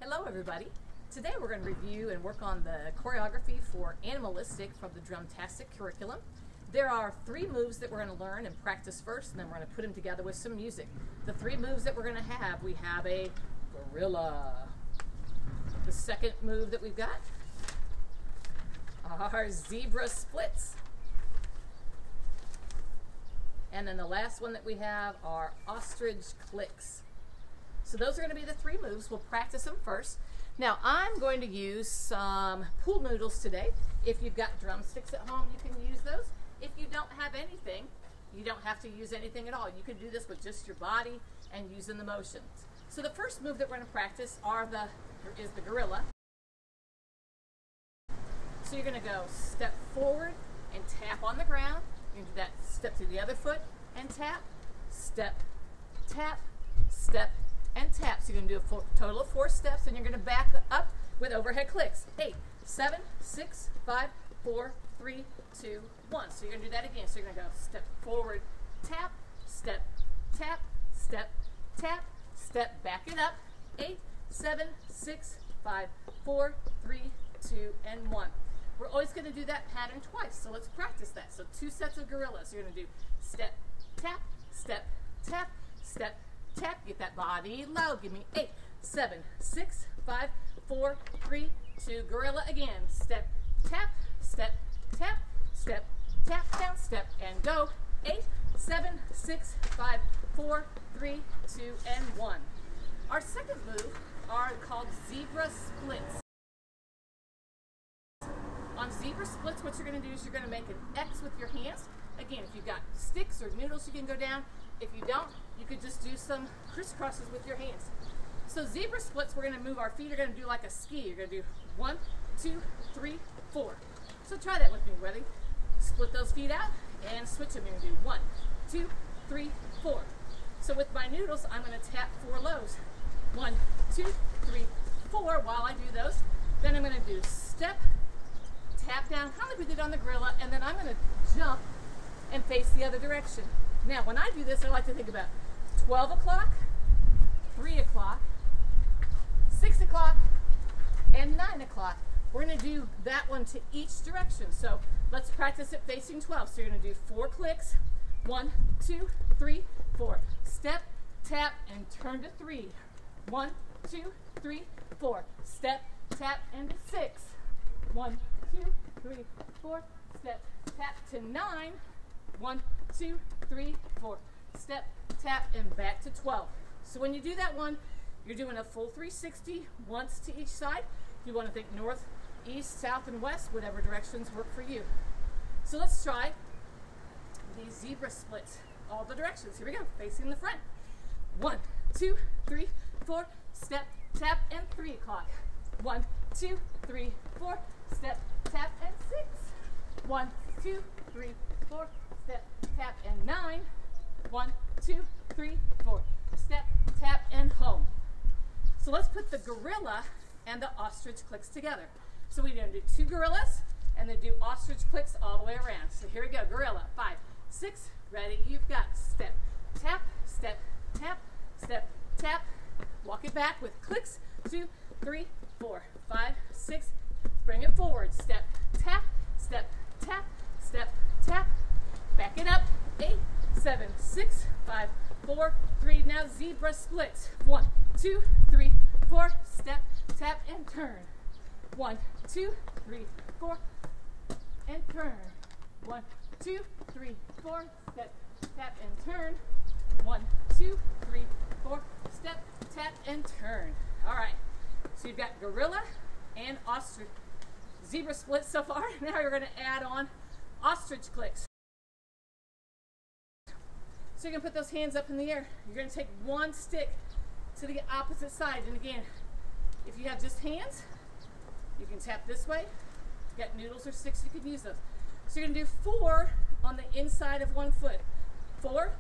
Hello everybody. Today we're going to review and work on the choreography for Animal-istic from the DRUMTASTIC curriculum. There are 3 moves that we're going to learn and practice first, and then we're going to put them together with some music. The 3 moves that we're going to have, we have a gorilla. The second move that we've got are zebra splits. And then the last one that we have are ostrich clicks. So those are going to be the 3 moves. We'll practice them first. Now I'm going to use some pool noodles today. If you've got drumsticks at home, you can use those. If you don't have anything, you don't have to use anything at all. You can do this with just your body and using the motions. So the first move that we're going to practice is the gorilla. So you're going to go step forward and tap on the ground. You can do that step to the other foot and tap, step, tap, step, and tap. So you're going to do a total of 4 steps, and you're going to back up with overhead clicks. 8, 7, 6, 5, 4, 3, 2, 1. So you're going to do that again. So you're going to go step forward, tap, step, tap, step, tap, step, back it up. 8, 7, 6, 5, 4, 3, 2, and 1. We're always going to do that pattern twice, so let's practice that. So 2 sets of gorillas. You're going to do step, tap, step, tap, step, tap. Get that body low. Give me 8, 7, 6, 5, 4, 3, 2. Gorilla again. Step, tap, step, tap, step, tap, down, step, and go. 8, 7, 6, 5, 4, 3, 2, and 1. Our second move are called zebra splits. On zebra splits, what you're going to do is you're going to make an X with your hands. Again, if you've got sticks or noodles, you can go down. If you don't, you could just do some crisscrosses with your hands. So zebra splits, we're going to move our feet. Are going to do like a ski. You're going to do 1, 2, 3, 4. So try that with me. Ready? Split those feet out and switch them. You're going to do 1, 2, 3, 4. So with my noodles, I'm going to tap 4 lows. 1, 2, 3, 4 while I do those. Then I'm going to do step, tap down, kind of like we did on the gorilla, and then I'm going to jump and face the other direction. Now, when I do this, I like to think about 12 o'clock, 3 o'clock, 6 o'clock, and 9 o'clock. We're going to do that one to each direction. So let's practice it facing 12. So you're going to do 4 clicks. 1, 2, 3, 4. Step, tap, and turn to 3. 1, 2, 3, 4. Step, tap, and to 6. 1, 2, 3, 4. Step, tap to 9. 1, 2, 3, 4. Step, tap, and back to 12. So when you do that one, you're doing a full 360 once to each side. You want to think north, east, south, and west, whatever directions work for you. So let's try these zebra splits, all the directions. Here we go, facing the front. 1, 2, 3, 4. Step, tap, and 3 o'clock. 1, 2, 3, 4. Step, tap, and 6. 1, 2, 3, 4. Step, tap, and 9. 1, 2, 3, 4. Step, tap, and home. So let's put the gorilla and the ostrich clicks together. So we're going to do 2 gorillas and then do ostrich clicks all the way around. So here we go. Gorilla. 5, 6. Ready? You've got step, tap, step, tap, step, tap. Walk it back with clicks. 2, 3, 4, 5, 6. Bring it forward. Step, tap, step, tap, step, tap. Back it up. 8, 7, 6, 5, 4, 3. Now zebra splits. 1, 2, 3, 4. Step, tap, and turn. 1, 2, 3, 4. And turn. 1, 2, 3, 4. Step, tap, and turn. 1, 2, 3, 4. Step, tap, and turn. All right. So you've got gorilla and ostrich. Zebra splits so far. Now you're going to add on ostrich clicks. So you're going to put those hands up in the air. You're going to take 1 stick to the opposite side. And again, if you have just hands, you can tap this way. If you've got noodles or sticks, you can use those. So you're going to do 4 on the inside of 1 foot. 4,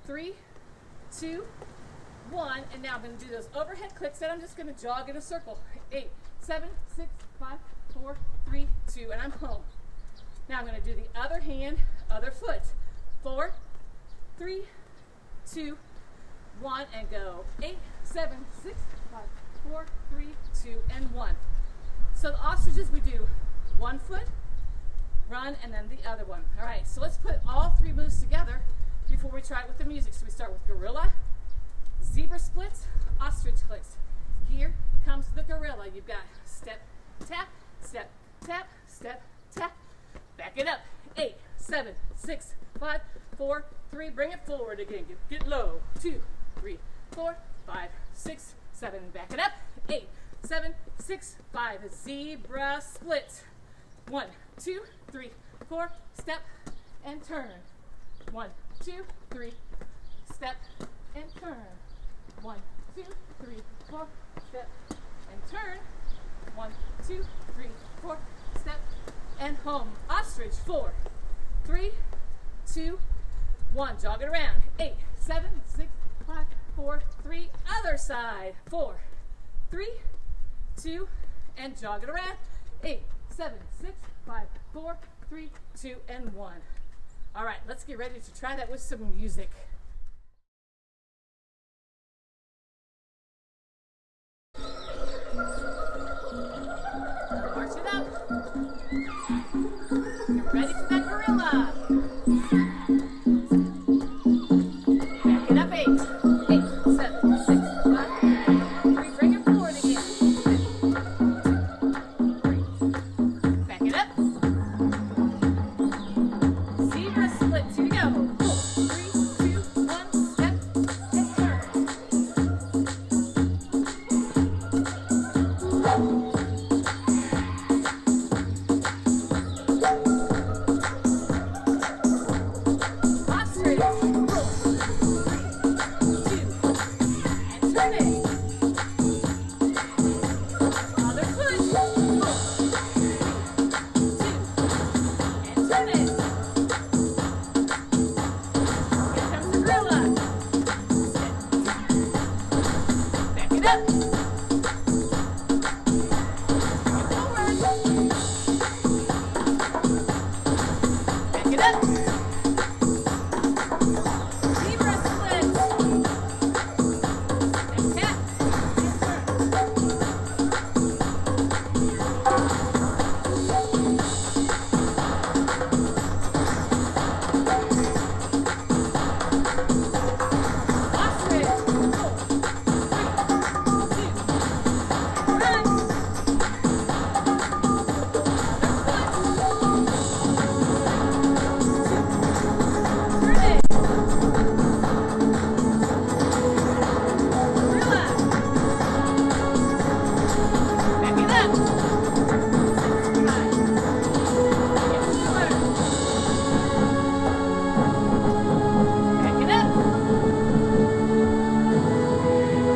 3, 2, 1. And now I'm going to do those overhead clicks, and I'm just going to jog in a circle. 8, 7, 6, 5, 4, 3, 2, and I'm home. Now I'm going to do the other hand, other foot. 4, 3, 2, 1, and go. 8, 7, 6, 5, 4, 4, 3, 2, and 1. So the ostriches, we do one foot, run, and then the other one. All right, so let's put all three moves together before we try it with the music. So we start with gorilla, zebra splits, ostrich clicks. Here comes the gorilla. You've got step, tap, step, tap, step, tap. Back it up. 8, 7, 6, 5, 4, 3. Bring it forward again. Get low. 2, 3, 4, 5, 6, 7. Back it up. 8, 7, 6, 5. Zebra split. 1, 2, 3, 4. Step and turn. 1, 2, 3. Step and turn. 1, 2, 3, 4. Step and turn. 1, 2, 3, 4. Step and home. Ostrich. 4, 3, 2, 1. Jog it around. 8, 7, 6, 5, 4, 3. Other side. 4, 3, 2, and jog it around. 8, 7, 6, 5, 4, 3, 2, and 1. All right, let's get ready to try that with some music. March it up. Get ready for that gorilla. Back it up. 8, 7, 6, 5, 3. Bring it forward again. 2, 3. Back it up. Zebra splits. Here we go. 4, 3, 2, 1. Step and turn. Ostrich. 4, 3, 2, and turn it. Other foot. 4, 3, 2, and turn it. Here comes the gorilla. Back it up. Forward. Back it up. Zebra splits. And tap. And turn. Ostrich. 4, 3, 2, and run. Turn it. Gorilla. Back it up. 6, 5. Get forward. Back it up.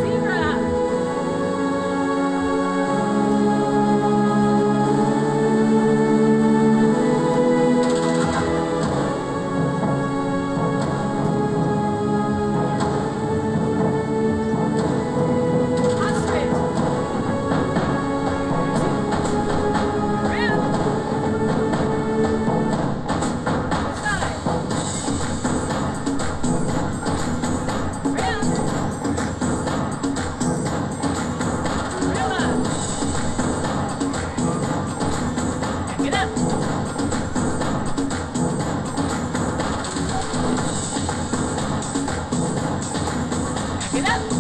Zebra. Ostrich. 2. Around. Side. Around. Gorilla. Back it up. Back it up.